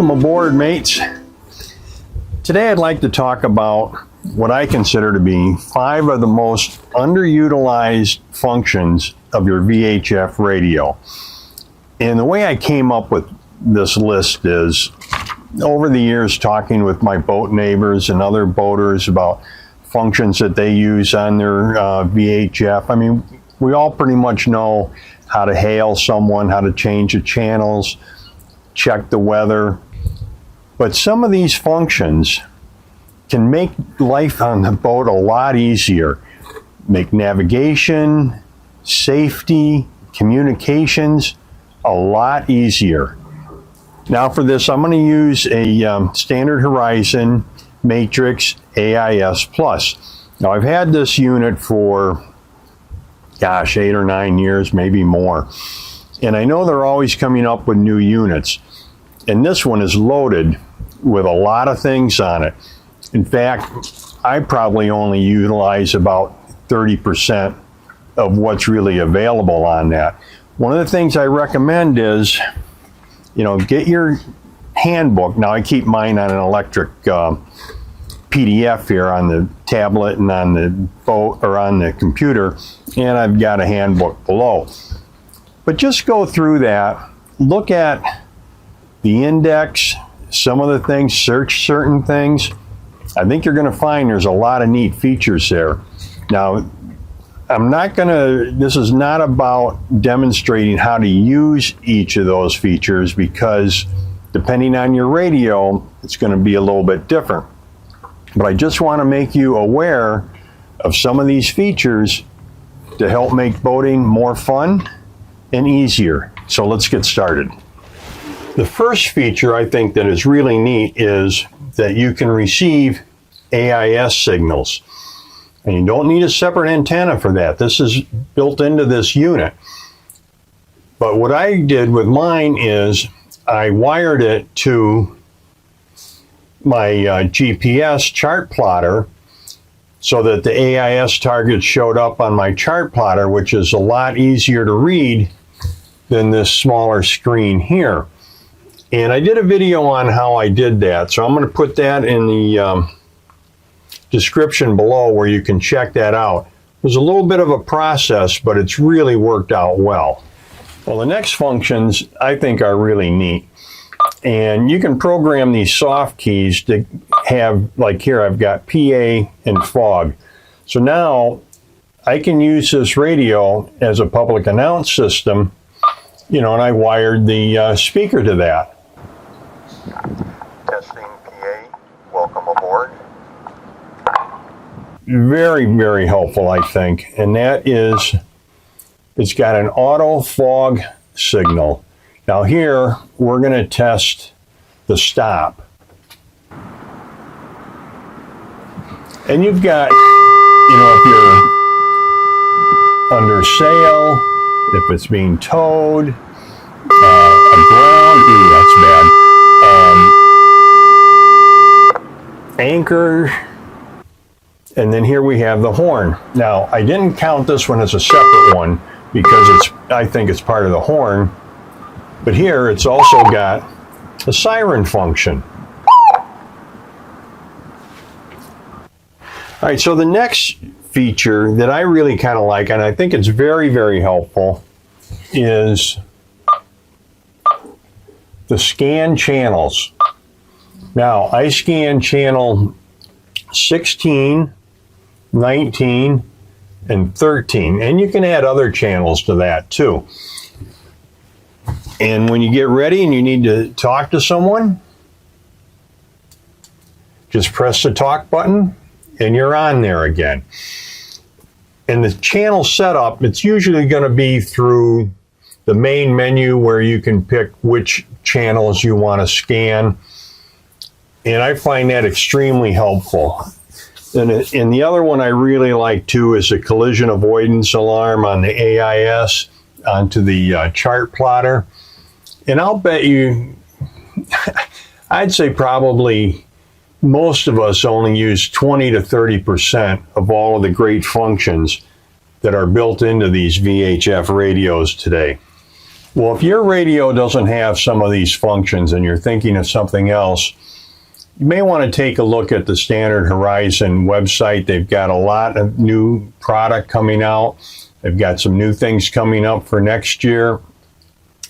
Welcome aboard, mates. Today I'd like to talk about what I consider to be 5 of the most underutilized functions of your VHF radio. And the way I came up with this list is, over the years talking with my boat neighbors and other boaters about functions that they use on their VHF. I mean, we all pretty much know how to hail someone, how to change the channels, check the weather. But some of these functions can make life on the boat a lot easier. Make navigation, safety, communications a lot easier. Now for this, I'm going to use a Standard Horizon Matrix AIS Plus. Now I've had this unit for, 8 or 9 years, maybe more. And I know they're always coming up with new units. And this one is loaded with a lot of things on it. In fact, I probably only utilize about 30% of what's really available on that. One of the things I recommend is, get your handbook. Now I keep mine on an electric PDF here on the tablet and on the boat or on the computer, and I've got a handbook below. But just go through that, look at the index, some of the things, search certain things. I think you're going to find there's a lot of neat features there. Now, this is not about demonstrating how to use each of those features, because depending on your radio, it's going to be a little bit different. But I just want to make you aware of some of these features to help make boating more fun and easier. So let's get started. The first feature I think that is really neat is that you can receive AIS signals. And you don't need a separate antenna for that. This is built into this unit. But what I did with mine is I wired it to my GPS chart plotter so that the AIS targets showed up on my chart plotter, which is a lot easier to read than this smaller screen here. And I did a video on how I did that, so I'm going to put that in the description below where you can check that out. It was a little bit of a process, but it's really worked out well. Well, the next functions I think are really neat. And you can program these soft keys to have, like here, I've got PA and fog. So now I can use this radio as a public announce system, and I wired the speaker to that. Testing PA, welcome aboard. Very, very helpful, I think. And that is, it's got an auto fog signal. Now here, we're going to test the stop. And you've got, if you're under sail, if it's being towed, aground, that's bad, anchor, and then here we have the horn. Now, I didn't count this one as a separate one because I think it's part of the horn. But here it's also got a siren function. All right, so the next feature that I really kind of like, and I think it's very, very helpful, is the scan channels. Now, I scan channel 16, 19, and 13, and you can add other channels to that too. And when you get ready and you need to talk to someone, just press the talk button and you're on there again. And the channel setup, it's usually going to be through the main menu where you can pick which channels you want to scan. And I find that extremely helpful. And the other one I really like too is a collision avoidance alarm on the AIS onto the chart plotter. And I'll bet you, I'd say probably most of us only use 20 to 30% of all of the great functions that are built into these VHF radios today. Well, if your radio doesn't have some of these functions and you're thinking of something else, you may want to take a look at the Standard Horizon website. They've got a lot of new product coming out. They've got some new things coming up for next year.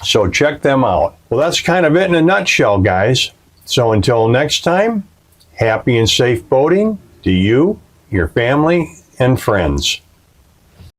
So check them out. Well, that's kind of it in a nutshell, guys. So until next time, happy and safe boating to you, your family, and friends.